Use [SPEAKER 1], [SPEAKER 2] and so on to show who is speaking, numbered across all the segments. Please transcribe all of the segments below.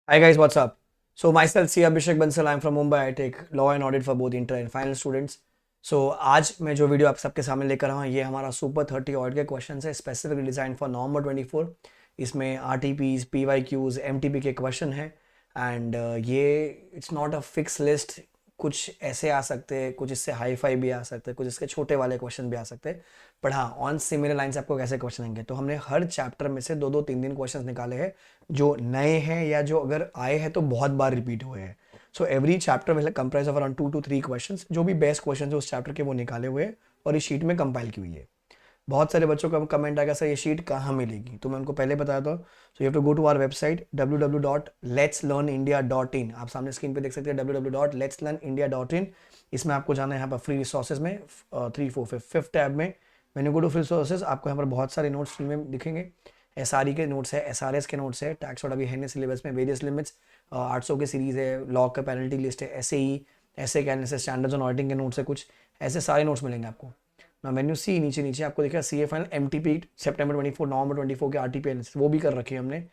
[SPEAKER 1] Hi guys, what's up? So myself C Abhishek Bansal, I'm from Mumbai. I take law and audit for both inter and final students. So आज मैं जो video आप सबके सामने लेकर आया हूँ ये हमारा सुपर 30 ऑडिट के क्वेश्चन है स्पेसिफिकली डिजाइन फॉर नवंबर 24। इसमें RTPs, PYQs, MTP के क्वेश्चन है एंड ये it's not a fix list. कुछ ऐसे आ सकते हैं, कुछ इससे हाई फाई भी आ सकते हैं, कुछ इसके छोटे वाले क्वेश्चन भी आ सकते हैं। बट हाँ, ऑन सिमिलर लाइंस आपको कैसे क्वेश्चन आएंगे, तो हमने हर चैप्टर में से दो दो तीन तीन क्वेश्चन निकाले हैं जो नए हैं या जो अगर आए हैं तो बहुत बार रिपीट हुए हैं। So every chapter will comprise of around 2 to 3 questions. जो भी बेस्ट क्वेश्चन है उस चैप्टर के वो निकाले हुए हैं और इस शीट में कंपाइल की हुई है। बहुत सारे बच्चों का कमेंट आएगा सर ये शीट कहाँ मिलेगी, तो मैं उनको पहले बताया था। So you have to go to our website www.letslearnindia.in। आप सामने स्क्रीन पे देख सकते हैं www.letslearnindia.in। इसमें आपको जाना है यहाँ पर फ्री रिसोर्सेज में 5th टैब में। When you go to free resources आपको यहाँ पर बहुत सारे नोट्स फ्री में दिखेंगे। SRE के नोट्स है, SRS के नोट्स है, टैक्स और अभी है सिलेबस में, वेरियस लिमिट्स, 800 के सीरीज है, लॉ का पेनल्टी लिस्ट है, SAE, ऐसे के एनालिसिस, स्टैंडर्ड्स ऑन ऑडिटिंग के नोट्स है, कुछ ऐसे सारे नोट्स मिलेंगे आपको। ना मेन्यू सी नीचे नीचे आपको दिखेगा CA फाइनल, MTP सितंबर 24, नवंबर 24 के RTP एनालिसिस वो भी कर रखे हैं हमने।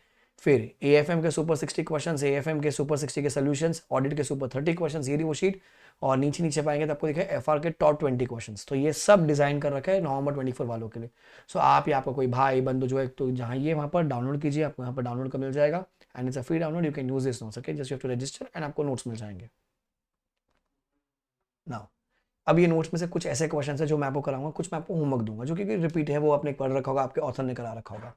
[SPEAKER 1] फिर AFM के सुपर 60 क्वेश्चंस, AFM के सुपर 60 के सॉल्यूशंस, ऑडिट के सुपर 30 क्वेश्चंस, ये रही वो शीट। और नीचे नीचे पाएंगे तो आपको दिखेगा FR के टॉप 20 क्वेश्चंस। तो ये सब डिजाइन कर रखा है नवंबर 24 वालों के लिए। सो आप या आपका कोई भाई बंधु जो है तो जहाँ ये वहाँ पर डाउनलोड कीजिए, आपको यहाँ पर डाउनलोड का मिल जाएगा and it's a free download, you can use this notes, okay, just you have to register and आपको नोट्स मिल जाएंगे। नाउ अब ये नोट्स में से कुछ ऐसे क्वेश्चन है जो मैं आपको कराऊंगा, कुछ मैं आपको होमवर्क दूंगा जो कि रिपीट है, वो आपने पढ़ रखा होगा, आपके ऑथर ने करा रखा होगा।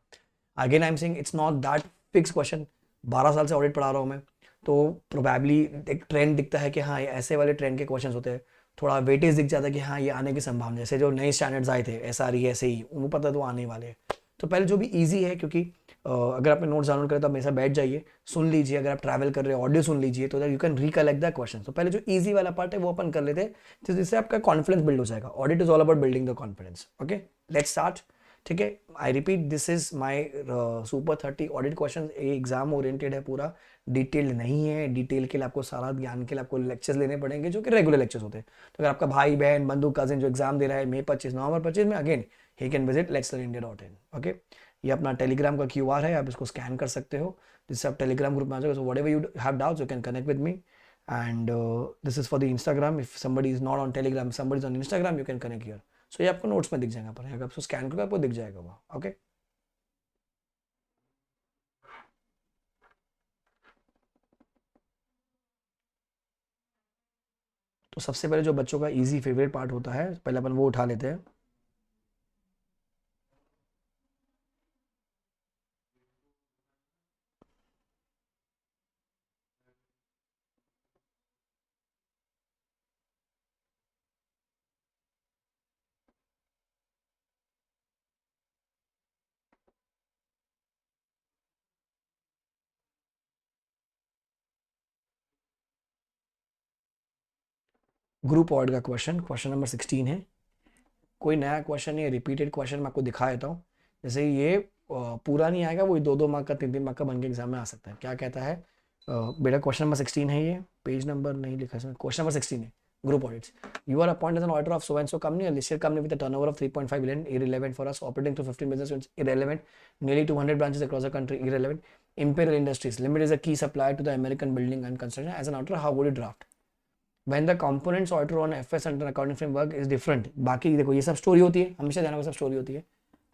[SPEAKER 1] Again I am saying it's not that fix question. 12 साल से ऑडिट पढ़ा रहा हूँ मैं, तो प्रोबेबली एक ट्रेंड दिखता है कि हाँ ये ऐसे वाले ट्रेंड के क्वेश्चन होते हैं। थोड़ा वेटेज दिख जाता है कि हाँ ये आने की संभावना, जैसे जो नए स्टैंडर्ड्स आए थे SRE SAE उनको पता है तो आने वाले हैं। तो पहले जो भी इजी है, क्योंकि अगर आपने नोट्स डाउनलोड करें तो हमेशा बैठ जाइए, सुन लीजिए, अगर आप ट्रैवल कर रहे हो ऑडियो सुन लीजिए तो you can recollect the question. तो पहले जो इजी वाला पार्ट है वो अपन कर लेते हैं, जिससे आपका कॉन्फिडेंस बिल्ड हो जाएगा। Audit is all about building the confidence. Okay, let's start. ठीक है, I repeat this is my super 30 audit question. Exam oriented है, पूरा डिटेल्ड नहीं है। डिटेल के लिए आपको सारा ज्ञान के लिए आपको लेक्चर्स लेने पड़ेंगे जो कि रेगुलर लेक्चर्स होते हैं। तो अगर आपका भाई बहन बंधु कजिन जो एग्जाम दे रहा है मई 25 नवंबर 25 में, again he can visit letslearnindia.in। Okay, ये अपना टेलीग्राम का QR है, आप इसको स्कैन कर सकते हो, जिससे आप टेलीग्राम ग्रुप में आ जाओगे। So whatever you have doubts you can connect with me. And this is for the Instagram, if somebody is not on Telegram, somebody is on Instagram, you can connect here. सो ये आपको notes में दिख जाएगा पर, अगर आपको scan करोगे आपको दिख जाएगा वो। ओके, तो सबसे पहले जो बच्चों का इजी फेवरेट पार्ट होता है, पहले अपन वो उठा लेते हैं। ग्रुप ऑड का क्वेश्चन, क्वेश्चन नंबर 16 है। कोई नया क्वेश्चन नहीं है, रिपीटेड क्वेश्चन मैं आपको दिखा देता हूँ। जैसे ये पूरा नहीं आएगा, वो 2-2 मार्क का 3-3 मार्क का बन के एग्जाम में आ सकता है। क्या कहता है बेटा, क्वेश्चन नंबर 16 है, ये पेज नंबर नहीं लिखा है, क्वेश्चन नंबर 16 है। Group audits, you are appointed as an auditor of so and so company, a listed company with a turnover of 3.5 billion, irrelevant for us, operating through 15 business units, irrelevant, nearly 200 branches across the country, irrelevant, Imperial Industries Limited is a key supplier to the American building and construction. As an auditor, how would you draft when the components auditor on FS under accounting framework is different? बाकी देखो ये सब story होती है, हमेशा ध्यान रखो सब स्टोरी होती है।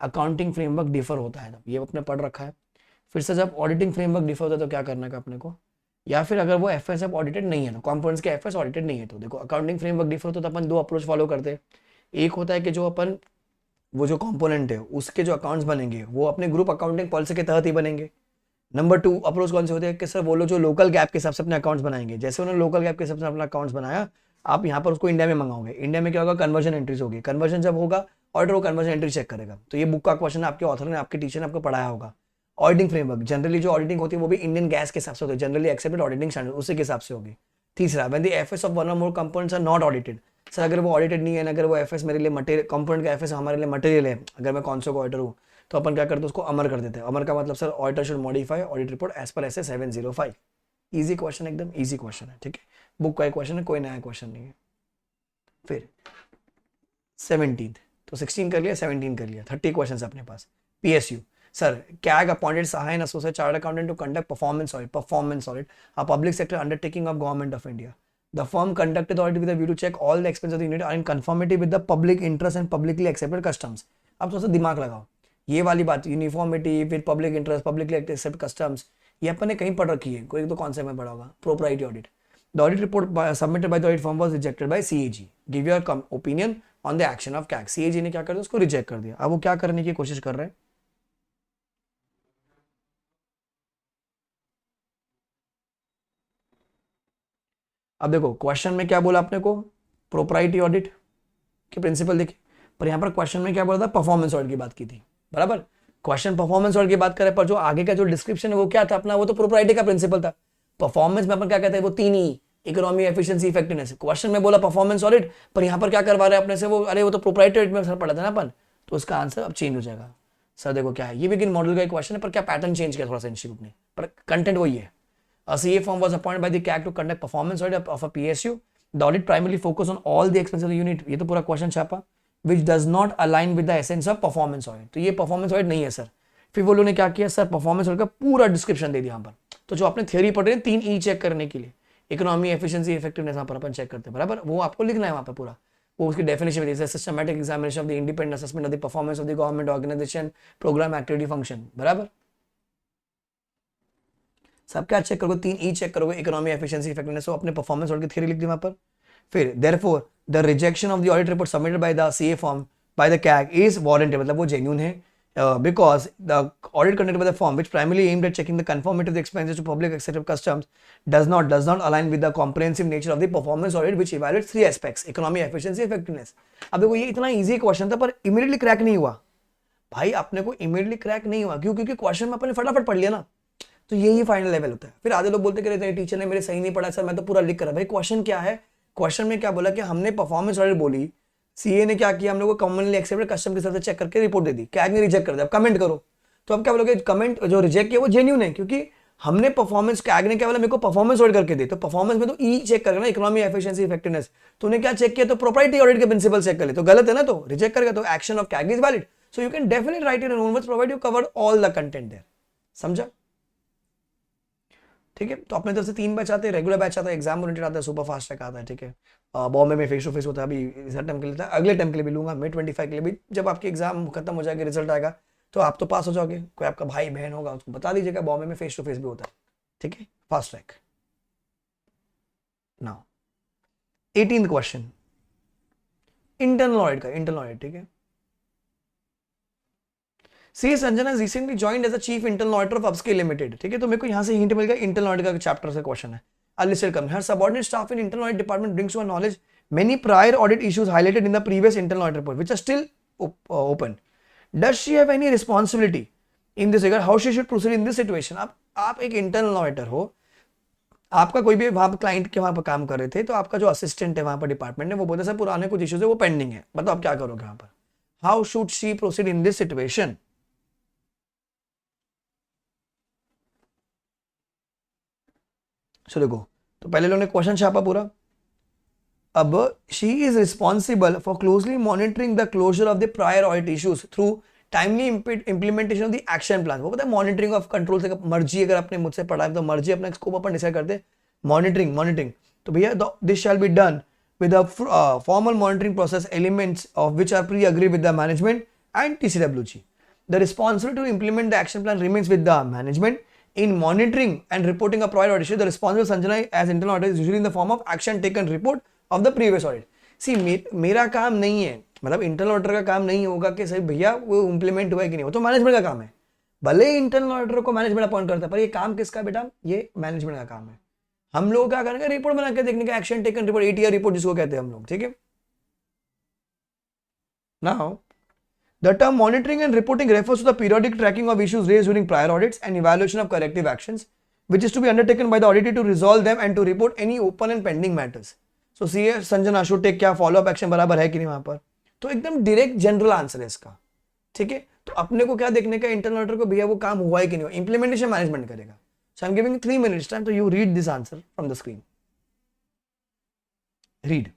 [SPEAKER 1] अकाउंटिंग फ्रेमवर्क डिफर होता है, जब ये अपने पढ़ रखा है। फिर से जब ऑडिटिंग फ्रेमवर्क डिफर होता है तो क्या करना है अपने को, या फिर अगर वो FS ऑडिटेड नहीं है ना, कंपोनेंट्स के FS ऑडिटेड नहीं है, तो देखो अकाउंटिंग फ्रेमवर्क डिफर होता है तो अपन दो अप्रोच फॉलो करते हैं। एक होता है कि जो अपन वो जो कंपोनेंट है उसके जो अकाउंट्स बनेंगे वो अपने ग्रुप अकाउंटिंग पॉलिसी के तहत ही बनेंगे। नंबर 2 अप्रोच कौन से होते हैं कि सर वो लोग जो लोकल गैप के हिसाब से अपने अकाउंट्स बनाएंगे, जैसे उन्होंने लोकल गैप के हिसाब से अपना अकाउंट्स बनाया, आप यहाँ पर उसको इंडिया में मंगाओगे। इंडिया में क्या होगा, कन्वर्जन एंट्रीज होगी, कन्वर्जन जब होगा ऑडिटर वो कन्वर्जन एंट्री चेक करेगा। तो ये बुक का क्वेश्चन है, आपके ऑथर ने आपके टीचर ने आपको पढ़ाया होगा। ऑडिटिंग फ्रेमवर्क, जनरली जो ऑडिटिंग होती है वो भी इंडियन गैस के हिसाब से होती है, जनरली एक्सेप्टेड ऑडिटिंग स्टैंडर्ड उसी के हिसाब से होगी। तीसरा, when the FS of one और more components are not audited, sir अगर वो ऑडिटेड नहीं है, अगर वो FS मेरे लिए मटेरियल, कंपोनेंट का FS हमारे लिए मटेरियल है, अगर मैं कौन सा ऑडिटर हूँ, तो अपन क्या करते हैं उसको अमर कर देते हैं। अमर का मतलब sir auditor should modify audit report as per SA 705। Easy question, एकदम इजी क्वेश्चन है, ठीक है, बुक का एक क्वेश्चन है, कोई नया क्वेश्चन नहीं है। फिर 17, तो 16 कर लिया, 17 कर लिया, 30 क्वेश्चन अपने पास। PSU, Sir, CAG appointed Saha and Associate Chartered Accountant to conduct performance audit, a public sector undertaking of Government of India. The firm conducted the audit with a view to check all the expenses of the unit are in conformity with the public interest and publicly accepted customs. अब थोड़ा सा दिमाग लगाओ, ये वाली बात uniformity with public interest publicly accept customs, ये अपन ने कहीं पढ़ रखी है, कोई तो कॉन्सेप्ट में पढ़ा होगा. Propriety audit. The audit report submitted by the audit firm was rejected by CAG. Give your opinion on the action of CAG. CAG ने क्या कर दिया, उसको रिजेक्ट कर दिया. अब वो क्या करने की कोशिश कर रहे हैं, अब देखो क्वेश्चन में क्या बोला आपने को, प्रोप्राइटी ऑडिट के प्रिंसिपल देखे, पर यहां पर क्वेश्चन में क्या बोला था, परफॉर्मेंस ऑडिट की बात की थी. बराबर, क्वेश्चन परफॉर्मेंस ऑडिट की बात करें, पर जो आगे का जो डिस्क्रिप्शन है वो क्या था अपना, वो तो प्रोप्राइटी का प्रिंसिपल था. परफॉर्मेंस में अपन क्या कहते हैं, वो तीन ही, इकोनॉमी, एफिशिएंसी, इफेक्टिवनेस. क्वेश्चन में बोला परफॉर्मेंस ऑडिट, पर यहां पर क्या करवा रहे हैं अपने से, वो अरे वो तो प्रोप्राइटी ऑडिट में सर पढ़ा था ना अपन, तो उसका आंसर अब चेंज हो जाएगा. सर देखो क्या है, ये भी मॉडल का एक क्वेश्चन है, पर क्या पैटर्न चेंज किया थोड़ा सा इंस्टीट्यूट ने, पर कंटेंट वही है. A CA firm was appointed by the CAG to conduct performance audit of a PSU. The audit primarily focused on all the expenses of the unit. ये तो पूरा क्वेश्चन छापा. Which does not align with the essence of performance audit. तो ये performance audit नहीं है sir. फिर वो लोगों ने क्या किया सर, परफॉर्मेंस ऑडिट का पूरा डिस्क्रिप्शन दे दिया यहाँ पर. तो जो आपने थ्योरी पढ़ रहे हैं, 3 ई चेक करने के लिए, इकोनॉमी, एफिशिएंसी, इफेक्टिवनेस, यहाँ पर अपन चेक करते हैं. बराबर, वो आपको लिखना है वहाँ पर पूरा. वो उसकी डेफिनेशन में जैसे systematic examination of the independent assessment of the performance of the government organisation, programme, activity, function. बराबर, सब क्या चेक करोगे, 3 ई चेक करोगे, इकोनॉमी, एफिशिएंसी, इफेक्टिवनेस. अपने परफॉर्मेंस ऑडिट की थ्योरी लिख दी वहां पर. फिर therefore the rejection of the audit report submitted by the CA firm by the CAG is warranted, मतलब वो जेन्युइन है, because the audit conducted by the firm which primarily aimed at checking the conformity of the expenses to public accepted customs does not align with the comprehensive nature of the performance audit which evaluates 3 aspects: economy, efficiency, effectiveness. अब देखो ये इतना easy question था, पर immediately crack नहीं हुआ भाई. अपने को इमीडिएटली क्रैक नहीं हुआ, क्यों? क्योंकि क्वेश्चन में अपने फटाफट पढ़ लिया ना. तो यही फाइनल लेवल होता है. फिर आधे लोग बोलते कि टीचर ने मेरे सही नहीं पढ़ा सर, मैं तो पूरा लिख कर. भाई क्वेश्चन क्या है, क्वेश्चन में क्या बोला कि हमने परफॉर्मेंस ऑडिट बोली, सीए ने क्या किया, हम लोग को कॉमनली एक्सेप्टेड कस्टम के साथ चेक करके रिपोर्ट दे दी, कैग ने रिजेक्ट कर दिया. अब कमेंट करो, तो अब क्या बोलोगे, कमेंट जो रिजेक्ट किया वो जेन्युइन है, क्योंकि हमने परफॉर्मेंस, कैग ने क्या बोला, मेरे को परफॉर्मेंस ऑडिट करके दे. तो परफॉर्मेंस में तो ई चेक करेगा ना, इकोनॉमी, एफिशिएंसी, इफेक्टिवनेस. तूने क्या चेक किया, तो प्रोप्राइटी ऑडिट के प्रिंसिपल चेक कर ले, तो गलत है ना, तो रिजेक्ट करेगा. तो action of CAG is valid. So you can definitely write it in own words provide you covered all the content there. समझा? ठीक है, तो अपने तरफ से 3 बैच आते हैं, रेगुलर बैच आता है, एग्जाम ओरिएंटेड आता है, सुपर फास्ट ट्रैक आता है. ठीक है, बॉम्बे में फेस टू फेस होता है, अभी रिजल्ट टाइम के लिए था, अगले टाइम के लिए भी लूंगा, May 25 के लिए भी. जब आपकी एग्जाम खत्म हो जाएगी, रिजल्ट आएगा, तो आप तो पास हो जाओगे. कोई आपका भाई बहन होगा, उसको बता दीजिएगा, बॉम्बे में फेस टू फेस भी होता है. ठीक है, fast track. Now 18th question, internal audit का. इंटरनल ऑडिट, ठीक है. सी Sanjana has recently joined as a chief internal auditor of Upscale Limited. ठीक है, तो मेरे को यहाँ से हिंट मिल गया, इंटरनल ऑडिट का चैप्टर से क्वेश्चन है. A listed company. Her subordinate staff in internal audit department brings to her knowledge many prior audit issues highlighted in the previous internal audit report, which are still open. Does she have any responsibility in this regard? How she should proceed in this situation? आप एक internal auditor हो, आपका कोई भी वहां पर client के वहां पर काम कर रहे थे, तो आपका जो असिस्टेंट है वहां पर डिपार्टमेंट में, वो बोलते सर पुराने कुछ इश्यूज है, वो पेंडिंग है, बताओ आप क्या करोगे वहां पर. How should she proceed in this situation? चलो देखो, तो पहले लोगों ने क्वेश्चन छापा पूरा. अब she is responsible for closely monitoring the closure of the prior audit issues through timely implementation of the action plan. वो पता है मॉनिटरिंग ऑफ कंट्रोल से मर्जी, अगर आपने मुझसे पढ़ा है तो मर्जी अपना स्कोप अपन डिसाइड करते. मॉनिटरिंग तो भैया this shall be done with a formal monitoring process, elements of which are pre-agreed with the management and TCWG. The responsibility to implement the action plan remains with the management. In monitoring and reporting a prior audit issue, the responsible Sanjana as internal auditor is usually in the form of action taken report of the previous audit. See, मेरा काम नहीं है, मतलब internal auditor का काम नहीं होगा कि सही भैया वो इंप्लीमेंट हुआ है कि नहीं, वो तो मैनेजमेंट का काम है. भले ही इंटरनल ऑडिटर को मैनेजमेंट अपॉइंट करता है, पर ये काम किसका बेटा, ये मैनेजमेंट का काम है. हम लोग क्या करेंगे, रिपोर्ट बना के देखने का, action taken report, ATR report जिसको कहते हैं हम लोग. ठीक है, now the term monitoring and reporting refers to the periodic tracking of issues raised during prior audits and evaluation of corrective actions, which is to be undertaken by the auditor to resolve them and to report any open and pending matters. So CA Sanjana should take क्या follow up action बराबर है कि नहीं वहां पर. तो एकदम direct general answer है इसका. ठीक है, तो अपने को क्या देखने का, इंटरनल ऑडिटर को भैया वो काम हुआ है कि नहीं हुआ, इंप्लीमेंटेशन मैनेजमेंट करेगा. So I'm giving 3 minutes time, so you read this answer from the screen. Read.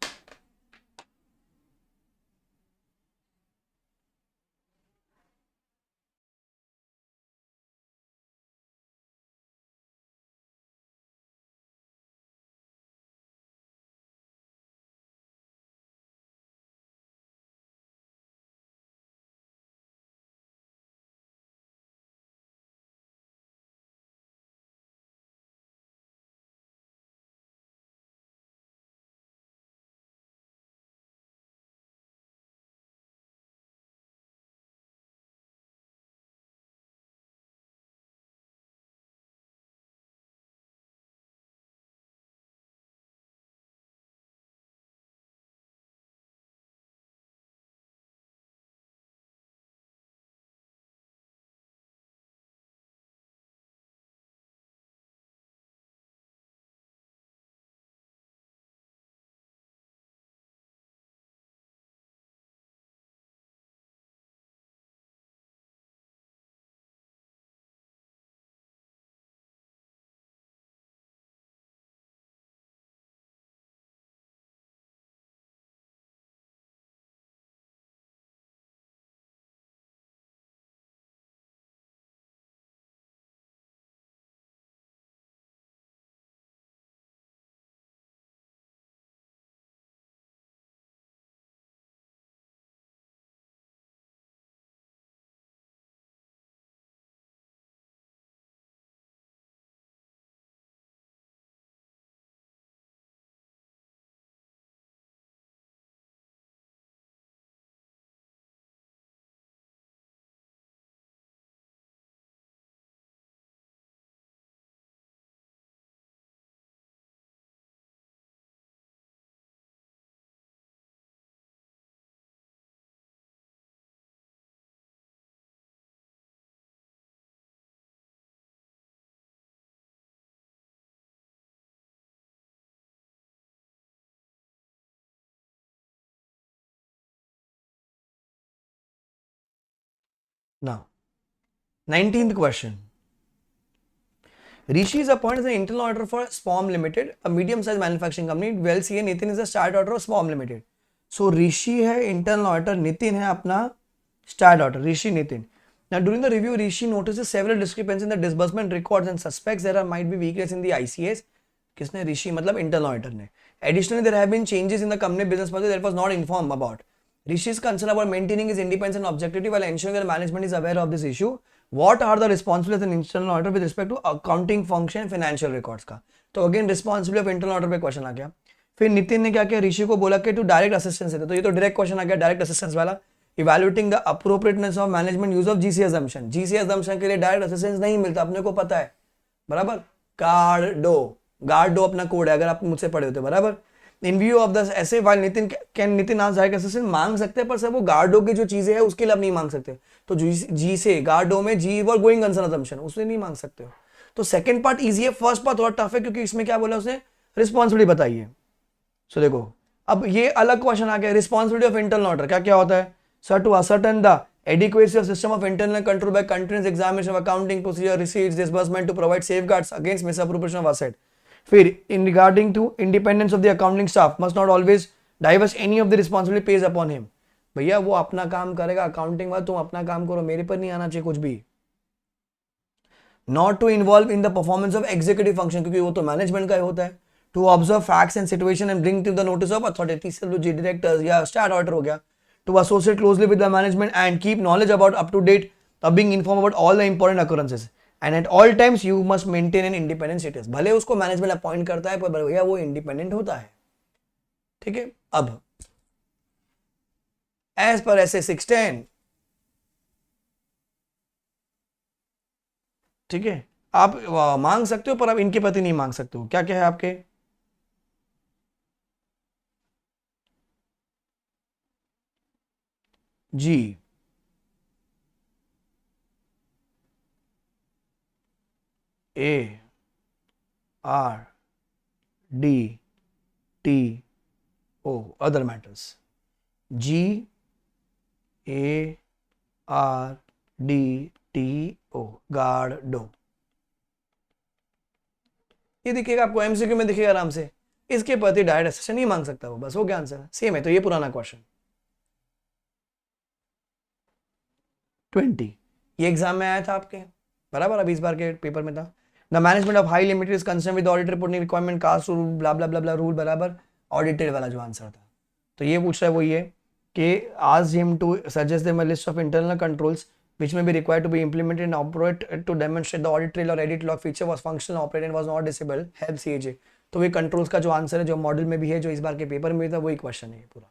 [SPEAKER 1] Now, 19th question. Rishi is appointed as an internal auditor for SPOM Limited, a medium-sized manufacturing company. Well, CA Nitin is the start auditor of SPOM Limited. So Rishi है internal auditor, Nitin है अपना start auditor. Rishi, Nitin. Now during the review, Rishi notices several discrepancies in the disbursement records and suspects there might be weakness in the ICS. किसने? Rishi मतलब internal auditor ने. Additionally, there have been changes in the company business process that was not informed about. Rishi is concerned about maintaining his independence and objectivity while ensuring that management is aware of this issue. What are the responsibilities of an internal auditor with respect to accounting function financial records का? तो again responsibility of internal auditor पे question आ गया. फिर नितिन ने क्या किया? ऋषि को बोला कि तू डायरेक्ट असिस्टेंस दे. तो ये तो डायरेक्ट क्वेश्चन आ गया, डायरेक्ट असिस्टेंस वाला. Evaluating the appropriateness of management use of GC assumption. GC assumption के लिए डायरेक्ट असिस्टेंस नहीं मिलता, अपने को पता है बराबर. गार्डो अपना कोड है, अगर आप मुझसे पढ़े होते बराबर. इन व्यू ऑफ द ऐसे वाइल नितिन कैन नितिन आज डायरेक्ट असिस्टेंट मांग सकते हैं, पर सर वो गार्डो की जो चीजें हैं उसके लिए आप नहीं मांग सकते. तो जी से गार्डो में जी और गोइंग कंसर्न अजम्पशन उससे नहीं मांग सकते हो. तो सेकंड पार्ट इजी है, फर्स्ट पार्ट थोड़ा टफ है क्योंकि इसमें क्या बोला उसने? रिस्पॉन्सिबिलिटी बताई है. सो देखो अब ये अलग क्वेश्चन आ गया. रिस्पॉन्सिबिलिटी ऑफ इंटरनल ऑडिटर क्या क्या होता है? Sir to ascertain the adequacy of system of internal control by continuous examination of accounting procedure, receipts, disbursement to provide safeguards against misappropriation of asset. फिर in regarding to independence of the accounting staff must not always divest any of the responsibility pays upon him. भैया वो अपना काम करेगा accounting वाला, तुम अपना काम करो, मेरे पर नहीं आना चाहिए कुछ भी. Not to involve in the performance of executive function क्योंकि वो तो मैनेजमेंट का ही होता है. To observe facts and situation and bring to the notice of authority, directors या स्टार ऑर्डर हो गया. To associate closely with the management and keep knowledge about up to date, being informed about all the important occurrences. And at all times you must maintain an independent status. भले उसको management appoint करता है पर भैया वो independent होता है. ठीक है. अब एज पर ऐसे 610, ठीक है, आप मांग सकते हो पर आप इनके प्रति नहीं मांग सकते हो. क्या क्या है आपके? G A R D T O other matters. G A R D T O गार्डो. ये दिखेगा आपको, एमसीक्यू में दिखेगा आराम से. इसके प्रति डायरेक्ट असिस्टेंस नहीं मांग सकता वो, बस हो गया आंसर. सेम है. तो ये पुराना क्वेश्चन 20 ये एग्जाम में आया था आपके बराबर. अब इस बार के पेपर में था. The management of high limited is concern with audit reporting requirement cost rule blah blah blah blah rule बराबर. ऑडिटेड वाला जो आंसर था. तो ये पूछ रहा है वो ये कि आज him to suggest them a list of internal controls which may be required to be implemented and operate to demonstrate the audit trail or edit log feature was functional operated and was not disabled. Help CAJ. तो ये controls का जो answer है जो model में भी है जो इस बार के पेपर में भी था वही क्वेश्चन है ये पूरा.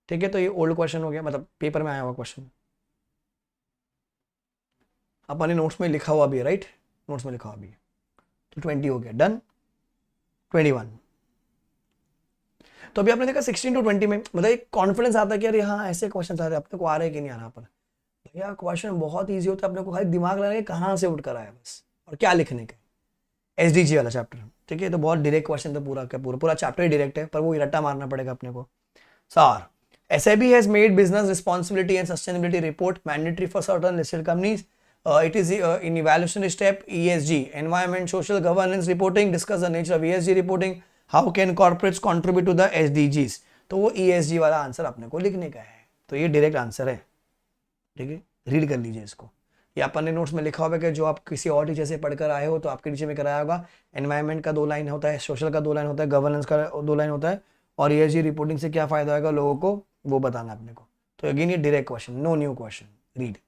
[SPEAKER 1] ठीक है. तो ये ओल्ड क्वेश्चन हो गया, मतलब पेपर में आया हुआ क्वेश्चन. अपने नोट्स में लिखा हुआ भी है, राइट? नोट्स में लिखा हुआ भी है. तो 20 हो गया. डन. 21. तो अभी आपने देखा 16 to 20 में मतलब एक कॉन्फिडेंस आता है कि अरे हाँ ऐसे क्वेश्चन आते हैं, अपने को आ रहे हैं कि नहीं आ रहा. पर भैया क्वेश्चन बहुत ईजी होता है, अपने को खाली दिमाग लगाना है कहाँ से उठ कर आया बस और क्या लिखने का. एसडीजी वाला चैप्टर. ठीक है. तो बहुत डायरेक्ट क्वेश्चन था पूरा का पूरा. पूरा चैप्टर ही डायरेक्ट है पर वो रट्टा मारना पड़ेगा अपने को. Sir SIB has made business responsibility and sustainability report mandatory for certain listed companies. It is in evaluation step ESG, environment, social governance reporting. Discuss the nature of ESG reporting. How can corporates contribute to the SDGs? तो वो ESG वाला answer अपने को लिखने का है. तो ये डायरेक्ट आंसर है. ठीक है. रीड कर लीजिए इसको. ये अपन ने नोट्स में लिखा होगा कि जो आप किसी और टीचर से पढ़कर आए हो तो आपके टीचर में कराया होगा. एनवायरमेंट का 2 लाइन होता है, सोशल का 2 लाइन होता है, गवर्नेंस का 2 लाइन होता है और ESG रिपोर्टिंग से क्या फायदा होगा लोगों को वो बताना अपने को. तो अगेन ये direct question, no new question. Read.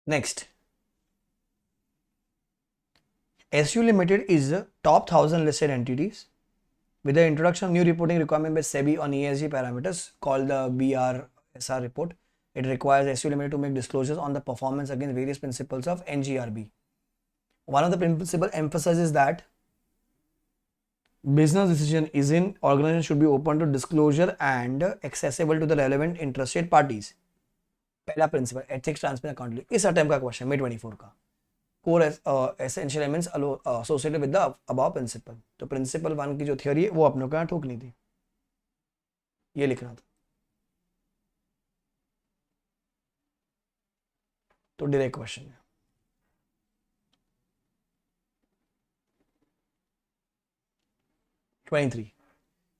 [SPEAKER 1] Next, SU Limited is the top 1000 listed entities with the introduction of new reporting requirement by SEBI on ESG parameters called the BRSR report. It requires SU Limited to make disclosures on the performance against various principles of NGRB. One of the principal emphasizes that business decision is in organization should be open to disclosure and accessible to the relevant interested parties. पहला principle ethics transparent accountability इस attempt का question May 24 का core essential elements associated with the above principle. तो principle 1 की जो theory है वो अपनों का ठोकनी थी, ये लिखना था. तो डायरेक्ट क्वेश्चन है.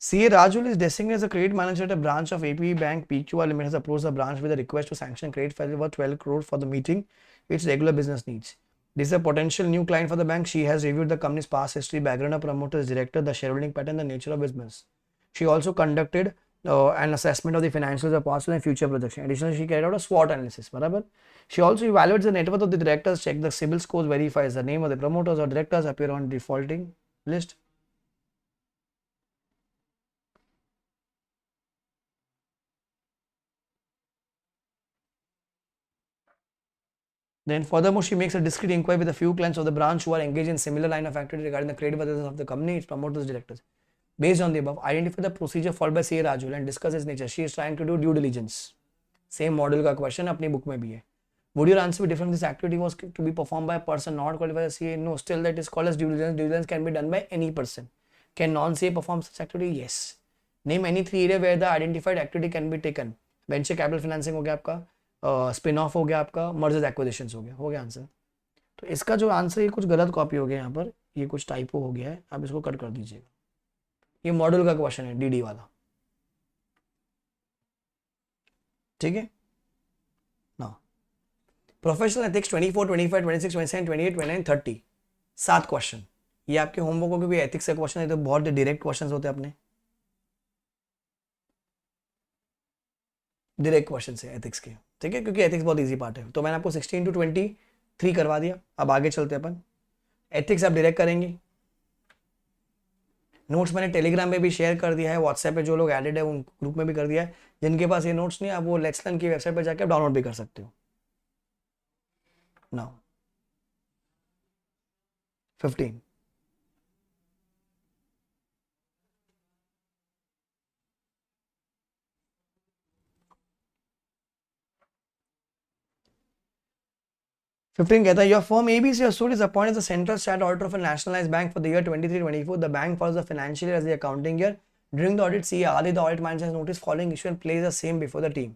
[SPEAKER 1] CA Rajul is designated as a credit manager at a branch of APB Bank. PQR Limited has approached the branch with a request to sanction credit file worth 12 crore for the meeting its regular business needs. This is a potential new client for the bank. She has reviewed the company's past history, background of promoters, director, the shareholding pattern, the nature of business. She also conducted an assessment of the financials of past and future projection. Additionally, she carried out a SWOT analysis. Barabar. She also evaluates the net worth of the directors, check the CIBIL scores, verifies the name of the promoters or directors appear on defaulting list. Then furthermore, she makes a discreet inquiry with a few clients of the branch who are engaged in similar line of activity regarding the creditworthiness of the company, its promoters, directors. Based on the above, identify the procedure followed by CA Rajul and discuss its nature. She is trying to do due diligence. Same model का question अपनी book में भी है. Would your answer be different if this activity was to be performed by a person not qualified as CA? No, still that is called as due diligence. Due diligence can be done by any person. Can non-CA perform such activity? Yes. Name any 3 areas where the identified activity can be taken. Venture capital financing हो गया आपका, spin off हो गया आपका, mergers acquisitions हो गया answer. तो इसका जो आंसर ये कुछ गलत कॉपी हो गया यहाँ पर, ये कुछ टाइपो हो गया है, आप इसको कट कर दीजिएगा. ये मॉडल का क्वेश्चन है डीडी वाला, ठीक है ना. Professional ethics 24, 25, 26, 27, 28, 29, 30 7 question. ये आपके होमवर्क को भी एथिक्स का क्वेश्चन है, तो बहुत डायरेक्ट क्वेश्चंस होते हैं अपने, डायरेक्ट क्वेश्चन है एथिक्स के, ठीक है, क्योंकि एथिक्स बहुत इजी पार्ट है. तो मैंने आपको 16 to 23 करवा दिया. अब आगे चलते हैं अपन. एथिक्स आप डायरेक्ट करेंगे. नोट्स मैंने टेलीग्राम पे भी शेयर कर दिया है, व्हाट्सएप पे जो लोग एडेड है उन ग्रुप में भी कर दिया है. जिनके पास ये नोट्स नहीं है, आप वो लेट्स लर्न की वेबसाइट पर जाकर डाउनलोड भी कर सकते हो. नाउ 15. कहता है your firm ABC associate is appointed as the central stat auditor of a nationalised bank for the year 23-24. The bank follows the financial year as the accounting year. During the audit CA Adi the audit manager notice following issue and place the same before the team.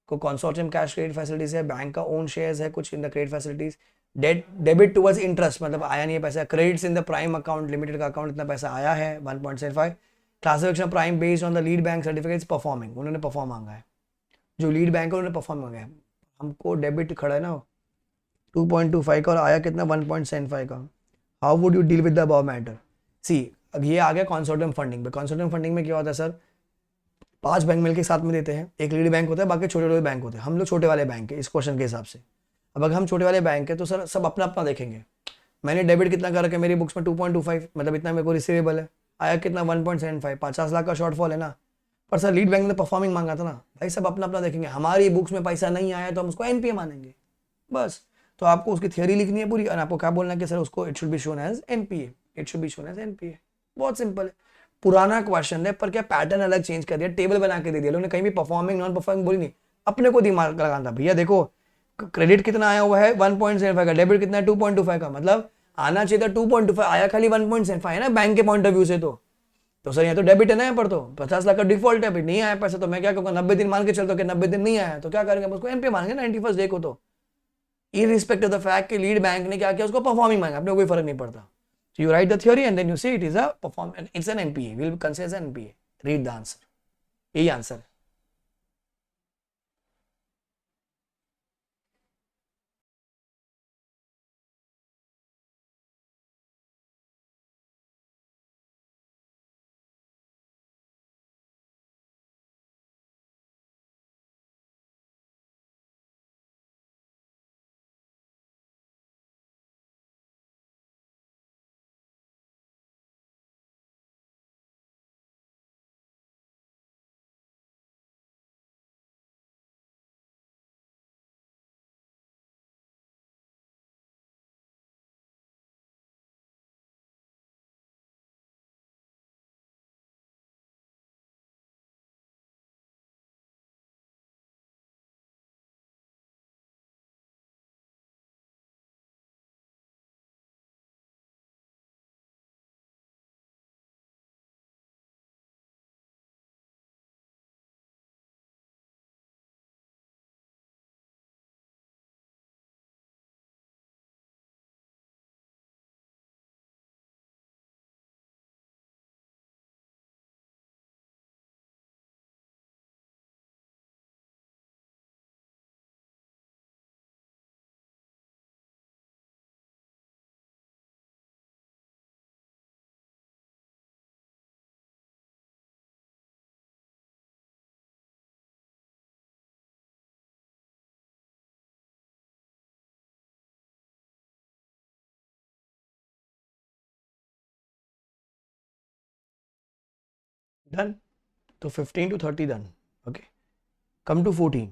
[SPEAKER 1] को consortium cash credit facilities है, bank का own shares है कुछ in the credit facilities. Debit towards interest मतलब आया नहीं है पैसा. Credits in the prime account limited का अकाउंट इतना पैसा आया है 1.75. Classification prime based on the lead bank certificates performing. उन्होंने परफॉर्म मांगा है, जो लीड बैंक है उन्होंने परफॉर्म मांगा है. हमको डेबिट खड़ा है ना 2.25 का और आया कितना 1.75 का. How would you deal with the above matter. See अब ये आ गया कंसोर्टियम फंडिंग. कंसोर्टियम फंडिंग में क्या होता है सर, 5 बैंक मिलकर साथ में देते हैं. एक लीड बैंक होता है, बाकी छोटे छोटे बैंक होते हैं. हम लोग छोटे वाले बैंक है इस क्वेश्चन के हिसाब से. अब अगर हम छोटे वाले बैंक है तो सर सब अपना अपना देखेंगे. मैंने डेबिट कितना कर रखा है मेरी बुक्स में 2.25 मतलब इतना मेरे को रिसीवेबल है. आया कितना 1.75, 50 लाख का शॉर्टफॉल है ना. पर सर लीड बैंक ने परफॉर्मिंग मांगा था ना भाई. सब अपना अपना देखेंगे. हमारी बुक्स में पैसा नहीं आया तो हम उसको एनपीए मानेंगे बस. तो आपको उसकी थियोरी लिखनी है पूरी और आपको क्या बोलना है कि सर उसको it should be shown as NPA. It should be shown as NPA. बहुत सिंपल है. पुराना क्वेश्चन है पर क्या पैटर्न अलग चेंज कर दिया, टेबल बना के दे दिया. लोगों ने कहीं भी परफॉर्मिंग नॉन परफॉर्मिंग बोली नहीं. अपने को दिमाग लगाना था भैया. देखो क्रेडिट कितना आया हुआ है 1.75 का, डेबिट कितना है 2.25 का. मतलब आना चाहिए था 2.25, आया खाली 1.75 है ना बैंक के पॉइंट ऑफ व्यू से. तो सर यहाँ तो डेबिट है ना, यहाँ पर तो 50 लाख का डिफॉल्ट है. अभी नहीं आया पैसा तो मैं क्या कहूँगा 90 दिन मान के चलता कि 90 दिन नहीं आया तो क्या करेंगे, उसको एमपी मानेंगे 91st डे को. तो irrespective of the fact कि लीड बैंक ने क्या किया उसको परफॉर्मिंग मांगा, अपने कोई फर्क नहीं पड़ता. So you write the theory and then you say it is a perform, it's an NPA. We'll consider as an NPA. Read the answer. यही आंसर है. डन। तो 15 to 30 done. Okay, come to 14।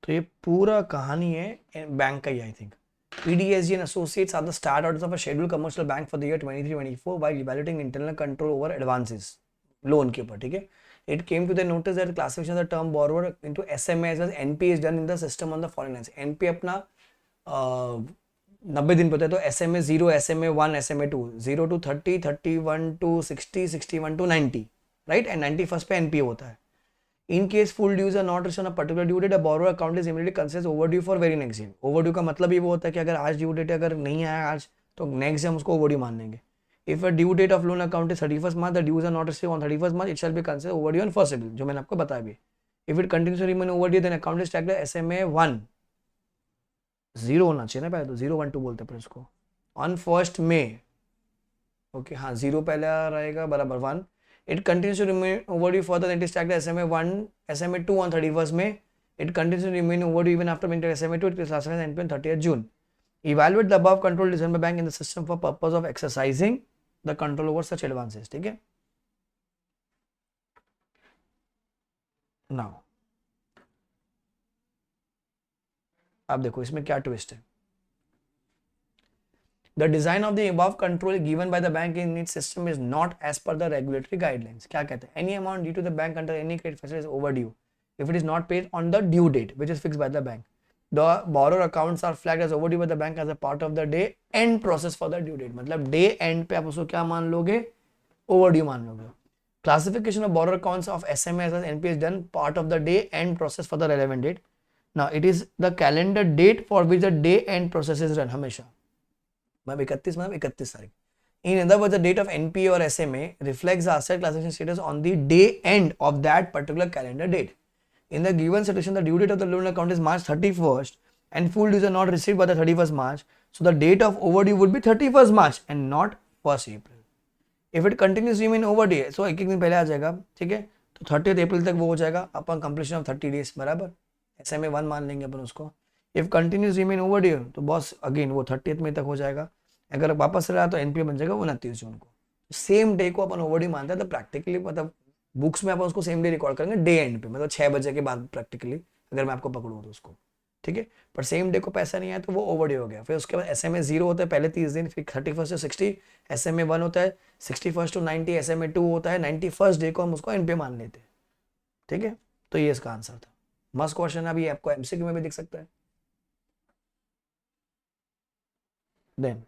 [SPEAKER 1] तो ये पूरा कहानी है bank का ही, I think. PDSG and Associates are the start orders of a scheduled commercial bank for the year 23-24 while evaluating internal control over advances, loan के ऊपर, ठीक है। It came to the notice that classification of the term borrower into SMA as well as NPA is done in the system on the following lines. NPA अपना 90 दिन पे होता है, तो SMA 0, SMA 1, SMA 2, 0 to 30, 31 to 60, 61 to 90, right, and 91st पे NPA होता है। In case full dues are not reached on a particular due date, a borrower account is immediately considered overdue for very next year. Overdue का मतलब ये वो होता है कि अगर आज ड्यू डेट अगर नहीं आया आज, तो नेक्स्ट हम उसको overdue मान लेंगे। If a due date of loan account is 31st March, the dues are not received on 31st March, it shall be considered overdue on 1st April, जो मैंने आपको बताया भी। If it continues to remain overdue, then account is tagged as SMA 1, 0 होना चाहिए ना, पहले तो 012 बोलते हैं उसको, on 1st May। ओके, हाँ, 0 पहले रहेगा, बराबर 1। It continues to remain overdue further, then it is tagged as SMA 1, SMA 2 on 31st May. It continues to remain overdue even after being tagged as SMA 2, it is classified as NPA on 30th June. Evaluate the above control decision by bank in the system for purpose of exercising the control over such advances, ठीक है। Now, अब देखो इसमें क्या twist है। The design of the above control given by the bank in its system is not as per the regulatory guidelines. क्या कहते हैं? Any amount due to the bank under any credit facility is overdue if it is not paid on the due date, which is fixed by the bank. The borrower accounts are flagged as overdue by the bank as a part of the day end process for the due date. मतलब day end पे आप उसको क्या मान लोगे? Overdue मान लोगे। Classification of borrower accounts of SMA as NPA is done part of the day end process for the relevant date. Now it is the calendar date for which the day end process is run हमेशा। मतलब 31 तारीख। In other words, the date of NPA or SMA reflects the asset classification status on the day end of that particular calendar date. In the given situation, the due date of the loan account is March 31st and full dues are not received by the 31st March. So the date of overdue would be 31st March and not 1st April. If it continues to remain overdue, so एक दिन पहले आ जाएगा, ठीक है, तो 30th April तक वो हो जाएगा अपन कंप्लीशन ऑफ 30 डेज, बराबर। SMA 1 मान लेंगे अपन उसको। इफ कंटिन्यूस रिमेन ओवरड्यू, तो बॉस अगेन वो 30th में तक हो जाएगा। अगर वापस रहा तो NPA बन जाएगा 29 जून को। सेम डे को अपन ओवरड्यू मानते हैं, तो प्रैक्टिकली मतलब बुक्स में अपन उसको सेम डे रिकॉर्ड करेंगे, डे एंड पे, मतलब 6 बजे के बाद प्रैक्टिकली अगर मैं आपको पकड़ूँ तो उसको, ठीक है। पर सेम डे को पैसा नहीं आया तो वो ओवरड्यू हो गया। फिर उसके बाद SMA 0 होता है पहले 30 दिन, फिर 31st से 60 SMA 1 होता है, 61st to 90 SMA 2 होता है, 91st डे को हम उसको NPA मान लेते हैं, ठीक है। तो ये इसका आंसर था। मस्त क्वेश्चन है, अभी आपको MCQ में भी दिख सकता है। देन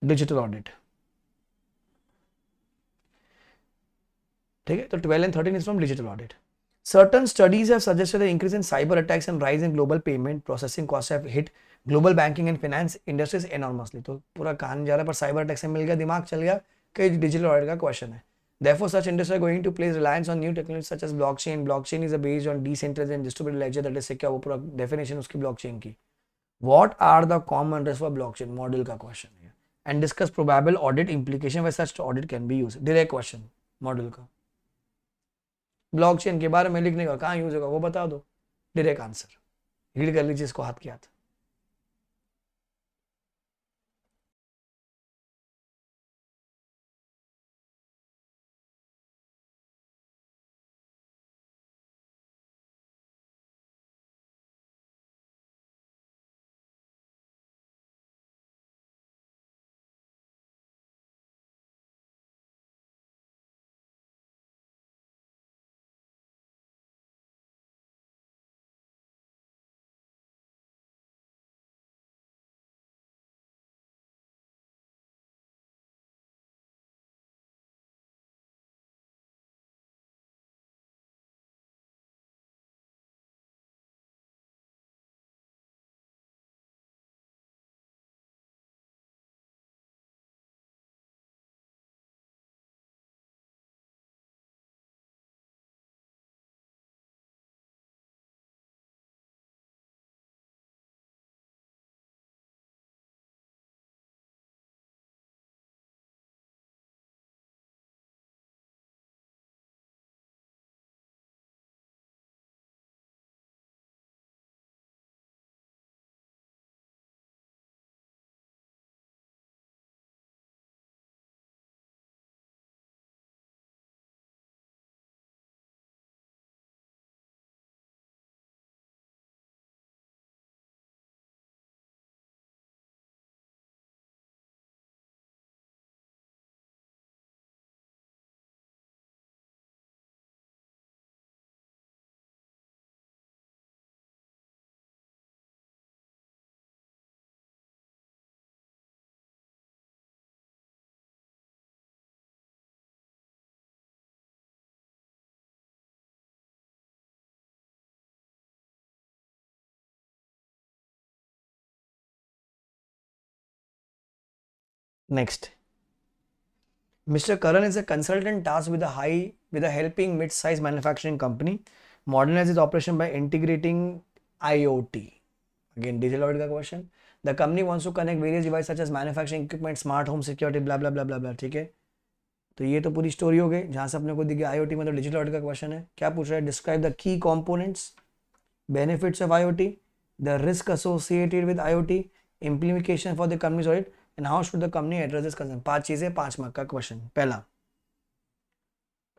[SPEAKER 1] डिजिटल ऑडिट, ठीक है। तो 12 and 13 is from digital audit. Certain studies have suggested an increase in cyber attacks and rise in global payment processing costs have hit global banking and finance industries enormously. तो पूरा कहानी जा रहा है, पर साइबर अटैक से मिल गया, दिमाग चल गया कि डिजिटल ऑडिट का क्वेश्चन है। Therefore, such industries are going to place reliance on new technologies such as blockchain. Blockchain is based on decentralized and distributed ledger that is secure. वो पूरा definition उसकी blockchain की। What are the common risks for blockchain? Model का question है। And discuss probable audit implication where such audit can be used. Direct question model का। Blockchain के बारे में लिखने का कहाँ यूज होगा वो बता दो, डायरेक्ट आंसर। रीड कर लीजिए इसको हाथ के हाथ। Next, Mr. Karan is a consultant tasked with a helping mid-sized manufacturing company modernize its operation by integrating IoT. Again, digital audit का question. The company wants to connect various devices such as manufacturing equipment, smart home security, blah blah blah blah blah. ठीक है, तो ये तो पूरी story हो गई जहां से अपने को दिख गया IoT मतलब डिजिटल ऑडिट का क्वेश्चन है. क्या पूछ रहा है? Describe the key components, benefits of IoT, the risk associated with IoT, implication for the company's audit, and how should the company address this concern. 5 चीजें, 5 मार्क का क्वेश्चन. पहला,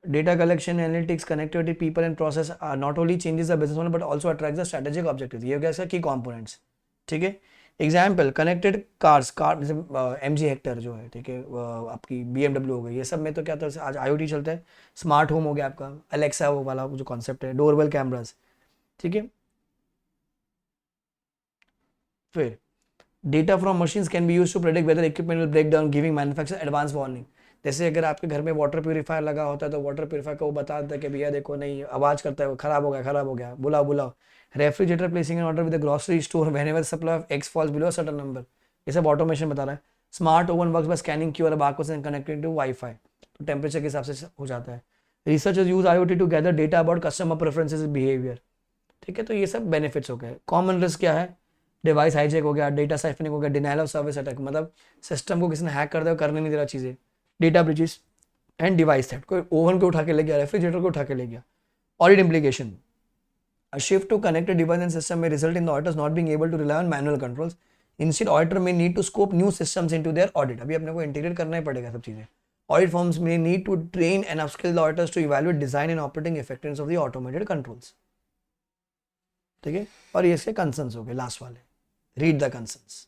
[SPEAKER 1] data collection, analytics, connectivity, people and process are not only changes the business model but also attracts the strategic objectives. ये हो गया इसका की components. ठीक है, एग्जाम्पल कनेक्टेड कार्स, कार जैसे MG हेक्टर जो है, ठीक है, आपकी BMW हो गई, ये सब में तो क्या था आज IoT चलता है. स्मार्ट होम हो गया आपका अलेक्सा, वो वाला जो कॉन्सेप्ट है, डोरबेल कैमराज. ठीक है, फिर data from machines can be use to predict whether equipment will break down giving manufacture advance warning. जैसे अगर आपके घर में वाटर प्यूरीफायर लगा होता है तो वाटर प्यूरीफायर को वो बता देता है कि भैया देखो नहीं आवाज़ करता है, वो खराब हो गया, बुलाओ बुलाओ. Refrigerator placing an order with grocery store whenever supply of X falls below certain number. ये सब ऑटोमेशन बता रहा है. Smart oven works by scanning QR barcodes and connected to WiFi, तो टेम्परेचर के हिसाब से हो जाता है. Researchers use IoT to gather data about customer preferences behaviour. ठीक है, तो ये सब बेनिफिट्स हो गए. कॉमन रिस्क क्या है? डिवाइस हाईजेक हो गया, डेटा साइफनिंग हो गया, डिनाइल ऑफ सर्विस अटैक, मतलब सिस्टम को किसी ने हैक कर दिया, करने नहीं दे रहा चीज़ें, data breaches and device theft. कोई ओवन को उठा के ले गया, रेफ्रिजरेटर को उठा के ले गया. Audit implication, a shift to connected device and system may result in the auditors not being able to rely on manual controls. Instead, auditor may need to scope new systems into their audit. अभी अपने को integrate करना ही पड़ेगा सब चीज़ें. Audit firms may need to train and upskill the auditors to evaluate design and operating effectiveness of the automated controls. ठीक है, और ये इसके कंसर्न्स हो गए लास्ट वाले. Read the concerns.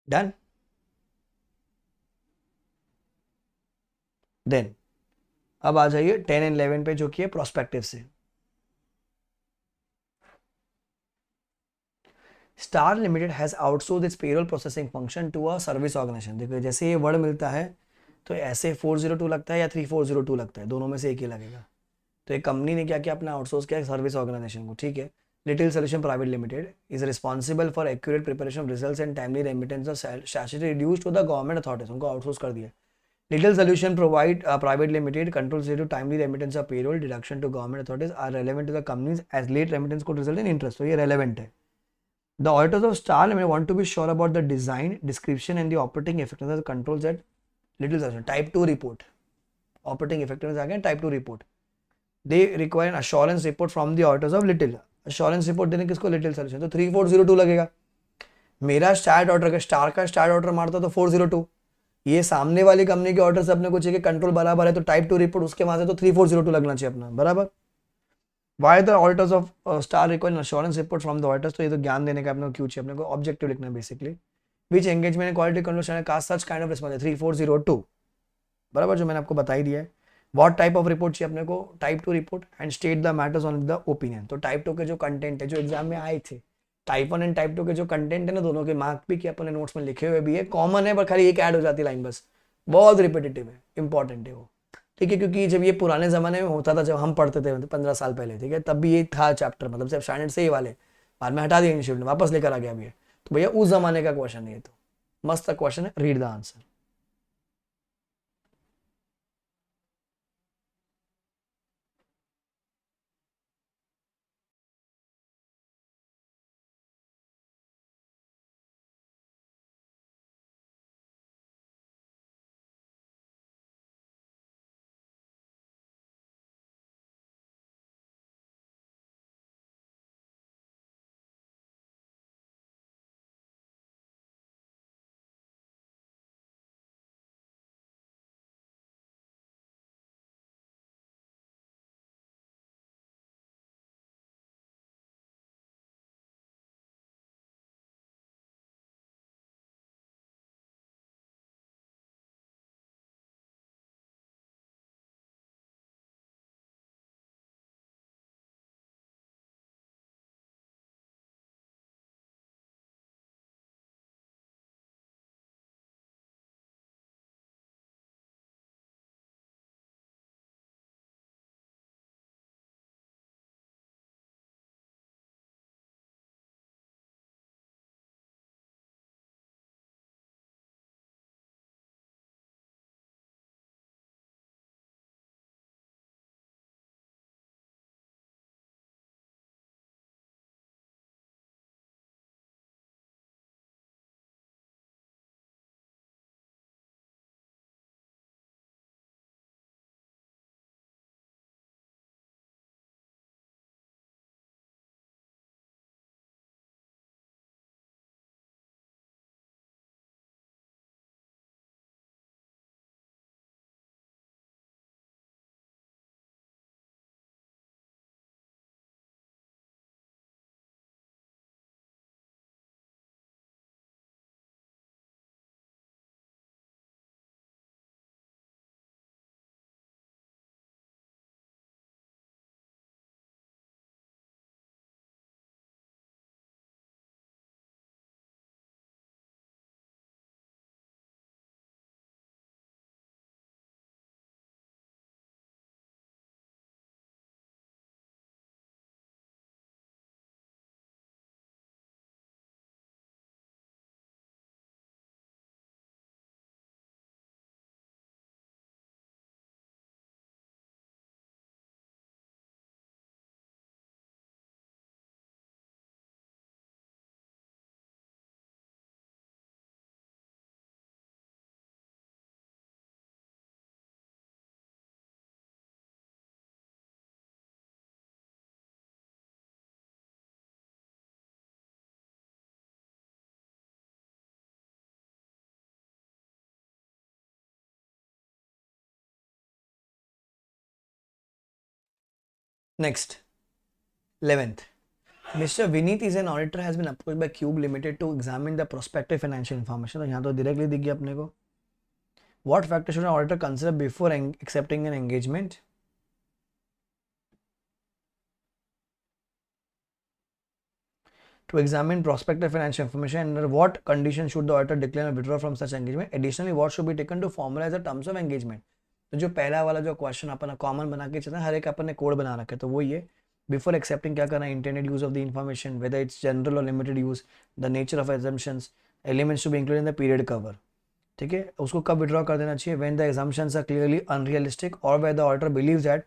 [SPEAKER 1] Done. Then अब आ जाइए 10 एंड 11 पे जो कि है प्रोस्पेक्टिव से. Star limited has outsourced its payroll processing function to a service organisation. देखो जैसे ये वर्ड मिलता है तो ऐसे 402 लगता है या 3402 लगता है, दोनों में से एक ही लगेगा. तो एक कंपनी ने क्या किया, अपना आउटसोर्स किया सर्विस ऑर्गेनाइजेशन को. ठीक है, little solution private limited is responsible for accurate preparation of results and timely remittance of statutory dues to the government authorities. उनको आउटसोर्स कर दिया. Little solution provide private limited controls to timely remittance of payroll deduction to government authorities are relevant to the companies as late remittance को result in interest. तो ये relevant है. The auditors of Star Limited want to be sure about the design, description, and the operating effectiveness of controls at Little Solution. Type 2 report. Operating effectiveness again, Type 2 report. They require an assurance report from the auditors of Little. Assurance report देने किसको? Little Solution. तो 3402 लगेगा. मेरा start order का star का start order मारता तो 402. ये सामने वाली कंपनी के ऑर्डर से अपने को चाहिए कंट्रोल बराबर है, तो टाइप 2 रिपोर्ट उसके वहां से तो 3402 लगना चाहिए अपना बराबर. Why the auditors of star require assurance report from the auditors. तो ये तो ज्ञान देने का अपने को क्यों चाहिए, अपने को ऑब्जेक्टिव लिखना है basically. Which engagement and quality control channel का सच काइंड ऑफ रिस्पॉन्स है 3402 बराबर, जो मैंने आपको बता ही दिया है. व्हाट टाइप ऑफ रिपोर्ट चाहिए अपने को? Type 2 report and state the matters on the opinion. तो टाइप 2 के जो कंटेंट है जो एग्जाम में आए थे, टाइप 1 एंड टाइप 2 के जो कंटेंट है ना, दोनों के मार्क भी किया अपने नोट्स में लिखे हुए भी है, कॉमन है, पर खाली एक ऐड हो जाती है लाइन बस. बहुत रिपीटेटिव है, इंपॉर्टेंट है वो. ठीक है, क्योंकि जब ये पुराने ज़माने में होता था, जब हम पढ़ते थे 15 साल पहले, ठीक है, तब भी ये था चैप्टर, मतलब सिर्फ स्टैंडर्ड से ही वाले, बाद में हटा दिया इंस्टीट्यूट ने, वापस लेकर आ गया अभी. तो भैया उस जमाने का क्वेश्चन है ये, तो मस्त क्वेश्चन है. Read the answer. Next, 11th. Mr. Vineet is an auditor has been approached by Cube Limited to examine the prospective financial information. तो यहाँ तो directly दिख गया अपने को. What factors should an auditor consider before accepting an engagement? To examine prospective financial information, under what conditions should the auditor declare or withdraw from such engagement? Additionally, what should be taken to formalize the terms of engagement? तो जो पहला वाला जो question अपन common बना के चलता है, हर एक अपन ने कोड बना रखा है, तो वो ये बिफोर एक्सेप्टिंग क्या करना है, intended use of the information, whether it's general और limited use, the nature of assumptions, elements to be included in the period cover. ठीक है, उसको कब विड्रॉ कर देना चाहिए, when the assumptions are clearly unrealistic और where the auditor believes that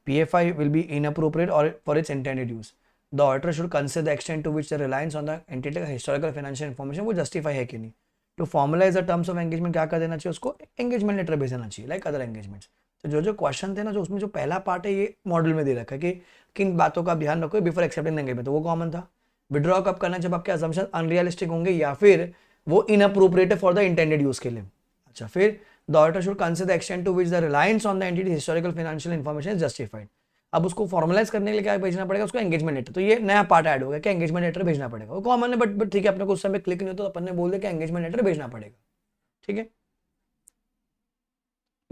[SPEAKER 1] PFI will be inappropriate और for its intended use. The auditor should consider the extent to which the reliance on the entity का historical financial information वो justify है कि नहीं. To formalise the terms of engagement क्या कर देना चाहिए, उसको एंगेजमेंट लेटर भेजना चाहिए, लाइक अदर एंगेजमेंट्स. तो जो जो क्वेश्चन थे ना, जो उसमें जो पहला पार्ट है ये मॉडल में दे रखा है कि किन बातों का ध्यान रखो बिफोर एक्सेप्टिंग एंगेजमेंट, तो वो कॉमन था. विड्रॉ कब करना, जब आपके असम्पशन अनरियलिस्टिक होंगे या फिर वो inappropriate for the intended use के लिए. अच्छा, फिर the auditor should consider the extent to which the reliance on the entity historical financial information is justified. अब उसको फॉर्मलाइज करने के लिए क्या भेजना पड़ेगा, उसको एंगेजमेंट लेटर. तो ये नया पार्ट ऐड हो गया कि एंगेजमेंट लेटर भेजना पड़ेगा. वो कॉमन है बट ठीक है, अपने को उस समय क्लिक नहीं होता तो अपन ने बोल दिया कि एंगेजमेंट लेटर भेजना पड़ेगा. ठीक है.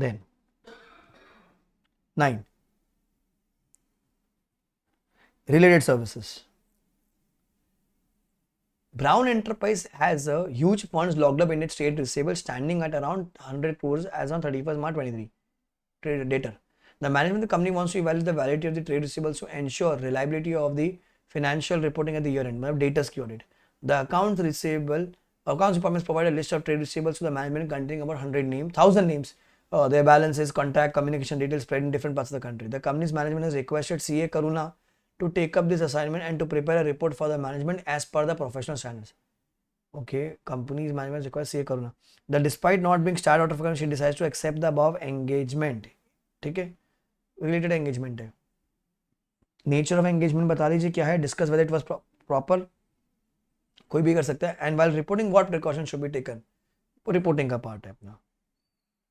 [SPEAKER 1] Then 9, related services. Brown Enterprise has a huge funds locked up in its trade receivable standing at around 100 crores as on 31st March 23. Trade data. The management of the company wants to evaluate the validity of the trade receivables to ensure reliability of the financial reporting at the year end. Data audit. The accounts departments provide a list of trade receivables to the management containing about 100 names, 1000 names. Their balances, contact, communication details spread in different parts of the country. The company's management has requested CA Karuna to take up this assignment and to prepare a report for the management as per the professional standards. Okay, company's management requires CA Karuna. That despite not being starred out of account, she decides to accept the above engagement. ठीक है, related engagement है. Nature of engagement बता दीजिए क्या है, discuss whether it was proper, कोई भी कर सकता है. And while reporting what precaution should be taken, वो रिपोर्टिंग का पार्ट है अपना.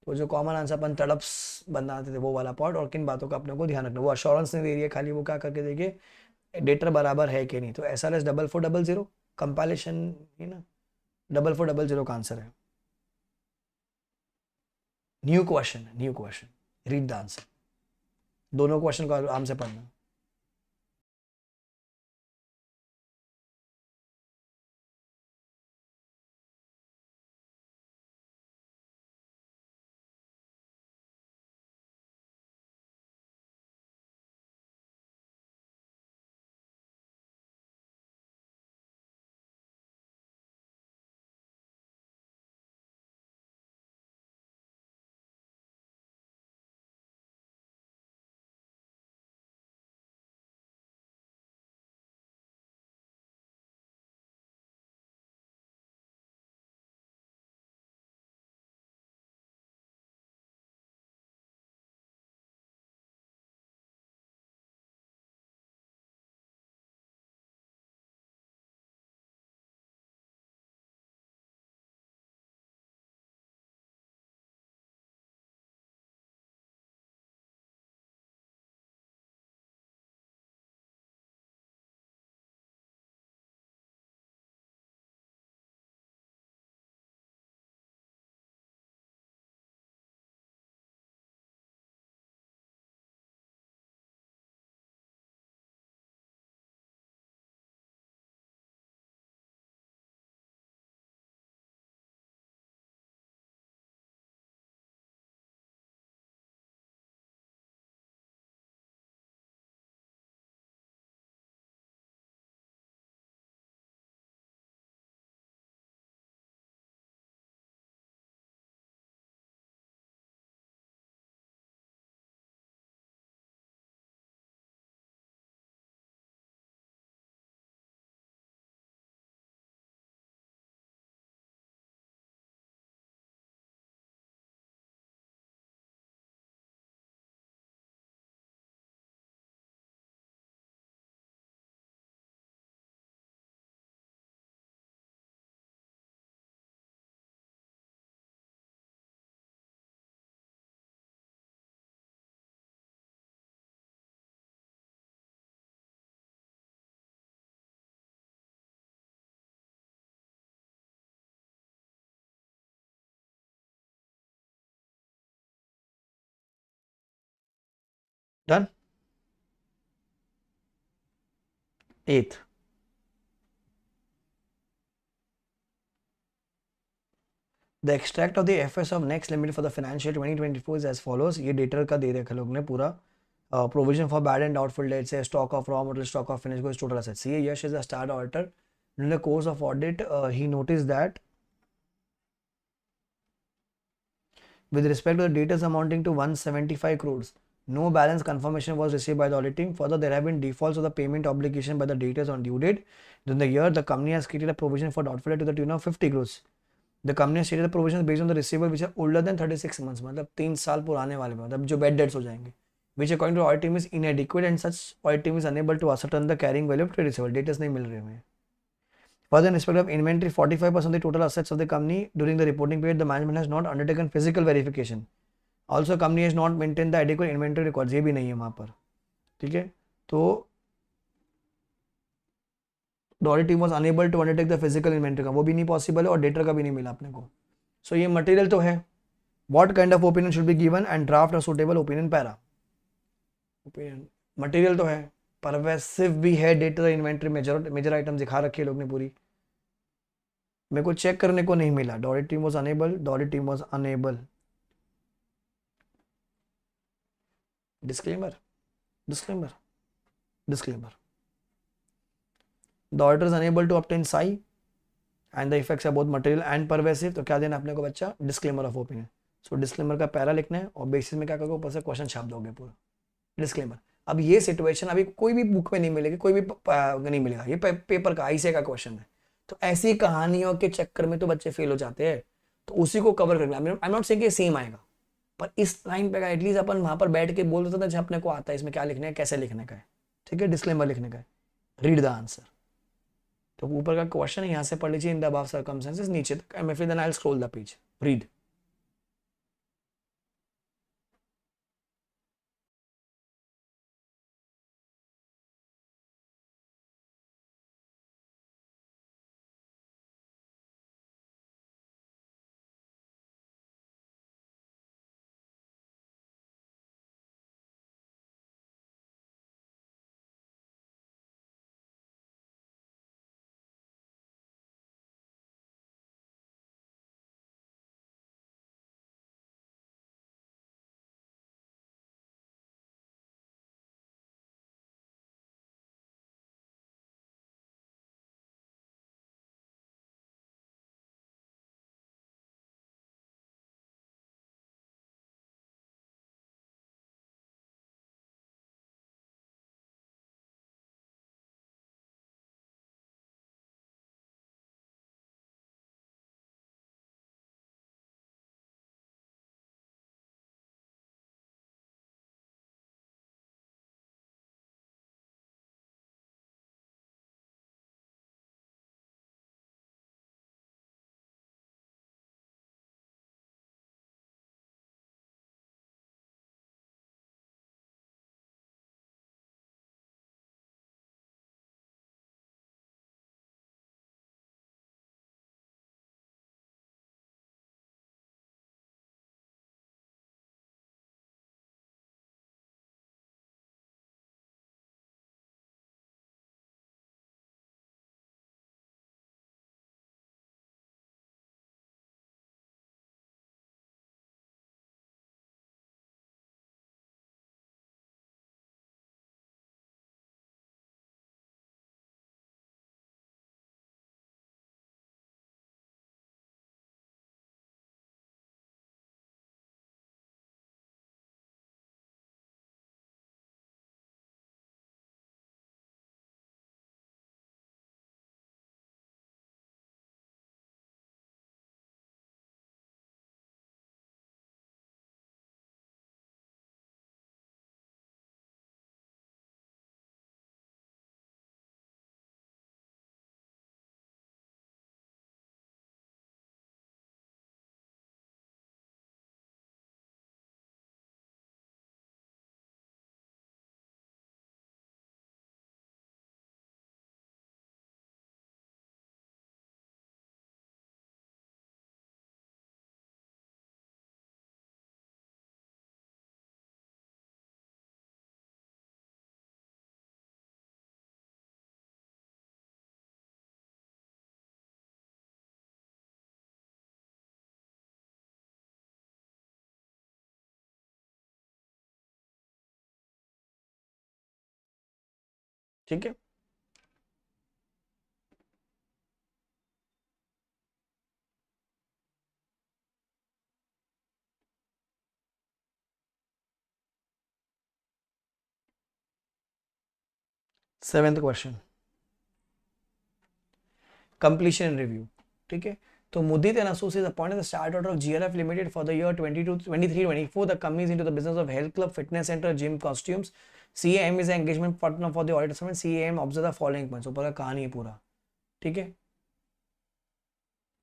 [SPEAKER 1] तो जो कॉमन आंसर अपन तड़प्स बनाते थे वो वाला पार्ट, और किन बातों का अपने को ध्यान रखना, वो अश्योरेंस नहीं दे रही है खाली, वो क्या करके देखिए डेटर बराबर है कि नहीं. तो SRS 4400 कंपाइलेशन है ना, 4400 का आंसर है. New question, read the answer. दोनों क्वेश्चन को आराम से पढ़ना. Done. Eighth, the extract of the FS of next limit for the financial 2024 is as follows. ये डेटर का दे रखा लोग ने पूरा. Provision for bad and doubtful debts है, stock of raw material, stock of finish goods, total assets. ये Yash is a star auditor. In the course of audit, he noticed that with respect to the debtors amounting to 175 crores, no balance confirmation was received by the auditing. Further, there have been defaults of the payment obligation by the debtors on due date. During the year, the company has created a provision for doubtful debt to the tune of 50 crores. The company has stated the provisions based on the receivable which are older than 36 months, मतलब 3 साल पुराने वाले, मतलब जो bad debts हो जाएंगे, which according to audit team is inadequate and such audit team is unable to ascertain the carrying value of trade receivable. Debtors नहीं मिल रहे हैं. Further, in respect of inventory, 45% of the total assets of the company during the reporting period, the management has not undertaken physical verification. Also, company has not maintained the adequate inventory records. ये भी नहीं है वहाँ पर. ठीक है. तो the audit team was unable to undertake the physical inventory का, वो भी नहीं possible है और डेटर का भी नहीं मिला अपने को. So ये material तो है. What kind of opinion should be given and draft a suitable opinion para. Opinion material तो है, परवेसिव भी है, डेटर इन्वेंट्री मेजर आइटम दिखा रखी है लोग ने पूरी. मेरे को चेक करने को नहीं मिला. Audit team was unable, audit team was unable. Disclaimer, disclaimer, disclaimer. The auditor is unable to obtain SAI and the effects are both material and pervasive. तो क्या देना अपने को बच्चा? Disclaimer of opinion. So disclaimer का para लिखना है और बेसिस में क्या करोगे, ऊपर से क्वेश्चन छाप दोगे पूरा. डिस्क्लेमर. अब ये सिचुएशन अभी कोई भी बुक में नहीं मिलेगी, कोई भी नहीं मिलेगा. ये पेपर का आईसीए का क्वेश्चन है. तो ऐसी कहानियों के चक्कर में तो बच्चे फेल हो जाते हैं. तो उसी को कवर करना. आई एम नॉट सेइंग कि सेम आएगा, पर इस लाइन पे एटलीस्ट अपन वहां पर बैठ के बोल देता था, जब अपने को आता है इसमें क्या लिखना है, कैसे लिखने का है. ठीक है, डिस्क्लेमर लिखने का है. Read the answer. तो ऊपर का क्वेश्चन है, यहाँ से पढ़ लीजिए. इन द अबव सर्कमस्टेंसेस, नीचे तक. एंड फिर then I will scroll the page. Read. ठीक है। Seventh question, completion review. ठीक है, तो Mudit and Associates appointed the star daughter of GLF Limited for the year 23-24. The company is into the business of health club, fitness center, gym costumes. CAM is an engagement partner for the audit assignment. CAM observe the following points. ऊपर का कहानी है पूरा, ठीक है।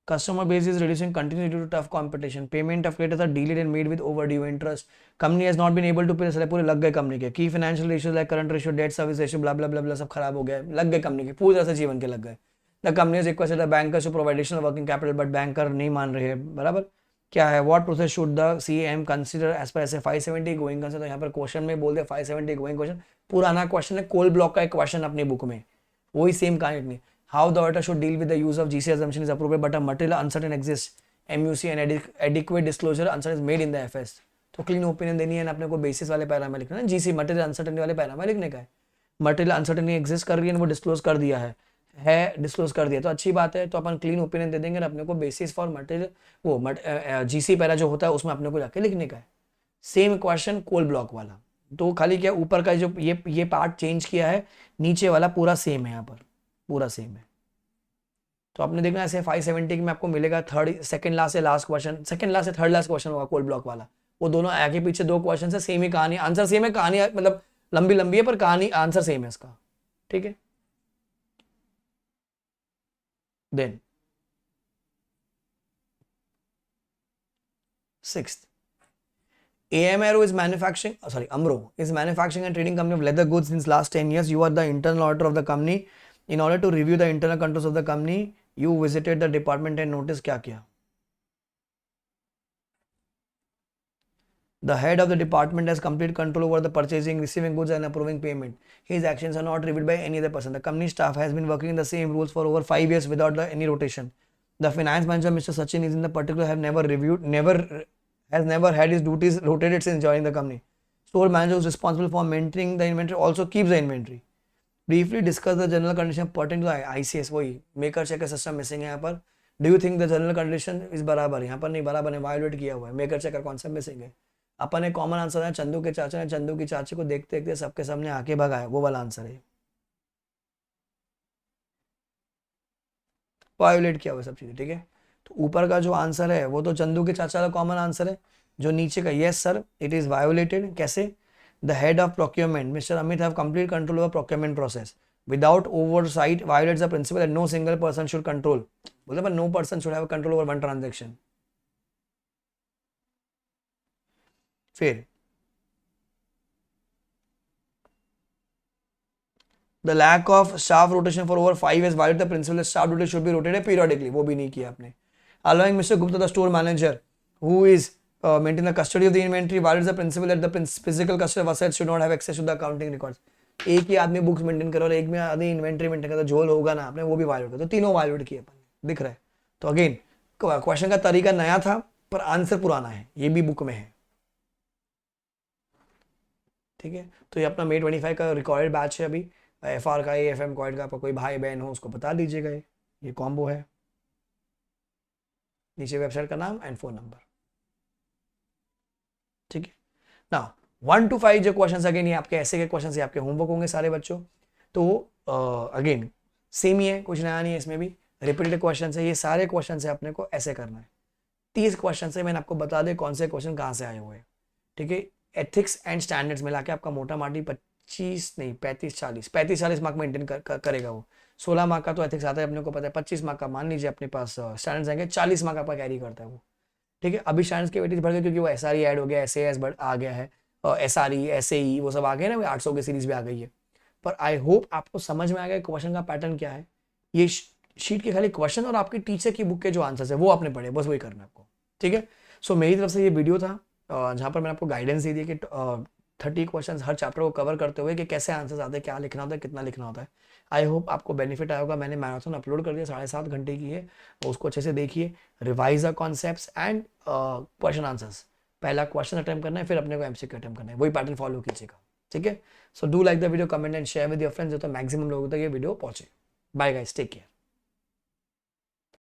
[SPEAKER 1] Customer base is reducing continuously due to tough competition. Payment of creditors are delayed and made with overdue interest. Company has not been able to pay. पूरे लग गए कंपनी के। Key financial ratios like current ratio, debt service ratio, blah blah blah blah सब खराब हो गए, लग गए कंपनी के, पूरी तरह से जीवन के लग गए। The company has requested the bankers to provide additional working capital, but banker नहीं मान रहे हैं, बराबर। क्या है, what process should the CAM consider as per ऐसे 570 going concern। तो यहाँ पर क्वेश्चन में बोल दिया 570 going क्वेश्चन, पुराना क्वेश्चन है, कोल ब्लॉक का एक क्वेश्चन अपनी बुक में, वही सेम कहानी नहीं। How the auditor should deal with the use of GC assumption is appropriate, but a material uncertain exists. MUC and adequate disclosure uncertain is made in the FS। तो clean opinion देनी है ना अपने को, basis वाले para में लिखना है, जीसी मटेरियल अनसर्टेनिटी वाले पैरा में लिखने का है। मटेरियल अनसर्टेनिटी एग्जिस्ट कर रही है, वो डिस्क्लोज कर दिया है डिस्क्लोज कर दिया, तो अच्छी बात है। तो अपन क्लीन ओपिनियन दे देंगे, अपने को बेसिस फॉर मटेरियल वो जीसी पैरा जो होता है उसमें अपने को जाके लिखने का है। सेम क्वेश्चन कोल ब्लॉक वाला, तो खाली क्या ऊपर का जो ये पार्ट चेंज किया है, नीचे वाला पूरा सेम है, यहाँ पर पूरा सेम है। तो आपने देखना ऐसे 570 में आपको मिलेगा थर्ड सेकंड लास्ट से लास्ट क्वेश्चन, सेकंड लास्ट से थर्ड लास्ट क्वेश्चन होगा कोल ब्लॉक वाला। वो दोनों आगे पीछे दो क्वेश्चन है, सेम ही कहानी, आंसर सेम है, कहानी मतलब लंबी लंबी है पर कहानी आंसर सेम है इसका, ठीक है। Then sixth, AMRO is manufacturing, Amro is manufacturing and trading company of leather goods since last 10 years. You are the internal auditor of the company. In order to review the internal controls of the company, you visited the department and notice क्या किया। The head of the department has complete control over the purchasing, receiving goods and approving payment. His actions are not reviewed by any other person. The company staff has been working in the same rules for over 5 years without any rotation. The finance manager, Mr. Sachin, is in the particular have has never had his duties rotated since joining the company. Store manager who is responsible for maintaining the inventory also keeps the inventory. Briefly discuss the general condition pertaining to ICS, वही maker checker system missing है यहाँ पर। Do you think the general condition is बराबर, यहाँ पर नहीं बराबर है, वायोलेट किया हुआ है, मेकर चेकर कॉन्सेप्ट मिसिंग है। अपन एक कॉमन आंसर है, चंदू के चाचा ने चंदू की चाची को देखते देखते सबके सामने आके भगाया, वो वाला आंसर है, वायोलेट किया हुआ सब चीजें, ठीक है। तो ऊपर का जो आंसर है वो तो चंदू के चाचा का कॉमन आंसर है, जो नीचे का yes sir it is violated. कैसे, the head of procurement mister Amit have complete control over procurement process without oversight, violates the principle that no single person should control, मतलब no person should have control over one transaction. फिर the lack of staff rotation for over 5 years violate the principle that staff duty should be rotated periodically, वो भी नहीं किया आपने। allowing Mr. Gupta, the store manager who is maintaining the custody of the inventory, violates the principle that the physical custody of assets should not have access to the accounting records। एक ही आदमी books maintain करे और एक में आदमी inventory maintain करे, तो झोल होगा ना आपने, वो भी वायलेट कर, तो तीनों वायलेट किए अपन, दिख रहा है। तो अगेन क्वेश्चन का तरीका नया था पर आंसर पुराना है, ये भी बुक में है, ठीक है। तो ये अपना May 25 का रिकॉर्डेड बैच है अभी, FR का AFM क्वाइड का, कोई भाई बहन हो उसको बता दीजिएगा, ये कॉम्बो है, नीचे वेबसाइट का नाम एंड फोन नंबर, ठीक है ना। 1 to 5 जो क्वेश्चंस अगेन ये आपके ऐसे के क्वेश्चंस, ये आपके होमवर्क होंगे सारे बच्चों। तो अगेन सेम ही है, कुछ नया नहीं है इसमें भी, रिपीटेड क्वेश्चन है, ये सारे क्वेश्चन है अपने को ऐसे करना है। 30 क्वेश्चन है, मैंने आपको बता दे कौन से क्वेश्चन कहाँ से आए हुए हैं, ठीक है। एथिक्स एंड स्टैंडर्ड्स मिला के आपका मोटा माटी 25 नहीं 35-40 मार्क मेंटेन करेगा वो। 16 मार्क का तो एथिक्स आता है अपने को पता है, 25 मार्क का मान लीजिए अपने पास स्टैंडर्ड्स आएंगे, 40 मार्क आपका कैरी करता है वो, ठीक है। अभी स्टैंडर्ड्स के वेटेज बढ़ गए क्योंकि वो SRE ऐड हो गया, SAS आ गया है, SRE SAE वो सब आ गए ना, 800 की सीरीज भी आ गई है। पर आई होप आपको समझ में आ गया क्वेश्चन का पैटर्न क्या है। ये शीट के खाली क्वेश्चन और आपकी टीचर की बुक के जो आंसर्स है वो आपने पढ़े, बस वही करना है आपको, ठीक है। सो मेरी तरफ से ये वीडियो था जहाँ पर मैंने आपको गाइडेंस दे दी कि 30 क्वेश्चंस हर चैप्टर को कवर करते हुए कि कैसे आंसर्स आते हैं, क्या लिखना होता है, कितना लिखना होता है। आई होप आपको बेनिफिट आया होगा। मैंने मैराथन अपलोड कर दिया, 7.5 घंटे की है, उसको अच्छे से देखिए, revise the concepts and question answers. पहला क्वेश्चन अटेम्प्ट करना है, फिर अपने को MCQ अटेम्प्ट करना है, वही पैटर्न फॉलो कीजिएगा। ठीक है, so do like the video, comment and share with your friends, तो मैक्सिमम लोगों तक ये वीडियो पहुंचे। Bye guys, take care.